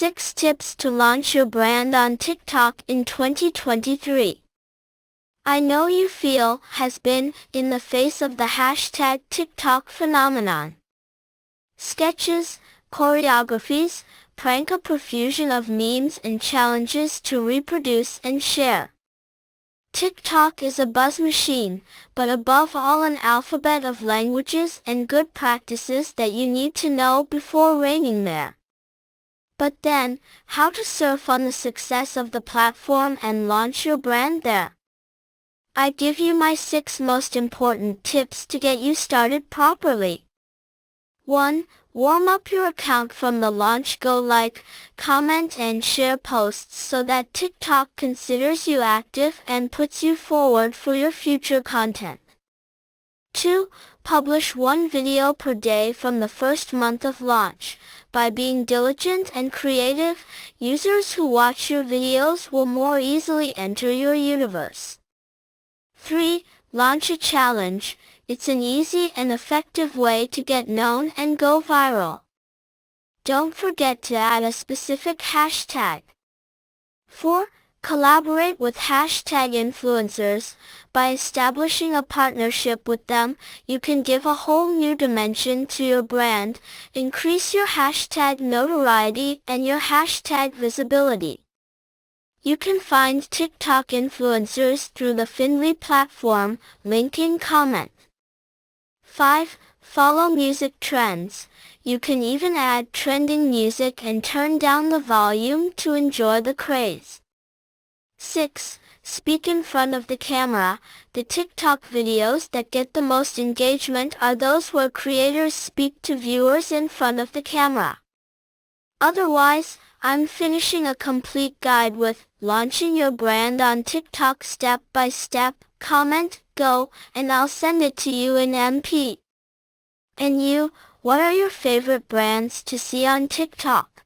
6 Tips to Launch Your Brand on TikTok in 2023. I know you feel has been in the face of the hashtag TikTok phenomenon. Sketches, choreographies, prank a profusion of memes and challenges to reproduce and share. TikTok is a buzz machine, but above all an alphabet of languages and good practices that you need to know before reigning there. But then, how to surf on the success of the platform and launch your brand there? I give you my 6 most important tips to get you started properly. 1. Warm up your account from the launch. Go like, comment and share posts so that TikTok considers you active and puts you forward for your future content. 2. Publish 1 video per day from the first month of launch. By being diligent and creative, users who watch your videos will more easily enter your universe. 3. Launch a challenge. It's an easy and effective way to get known and go viral. Don't forget to add a specific hashtag. 4. Collaborate with hashtag influencers. By establishing a partnership with them, you can give a whole new dimension to your brand, increase your hashtag notoriety and your hashtag visibility. You can find TikTok influencers through the Finly platform, link in comment. 5. Follow music trends. You can even add trending music and turn down the volume to enjoy the craze. 6. Speak in front of the camera. The TikTok videos that get the most engagement are those where creators speak to viewers in front of the camera. Otherwise, I'm finishing a complete guide with launching your brand on TikTok step by step. Comment, go, and I'll send it to you in MP. And you, what are your favorite brands to see on TikTok?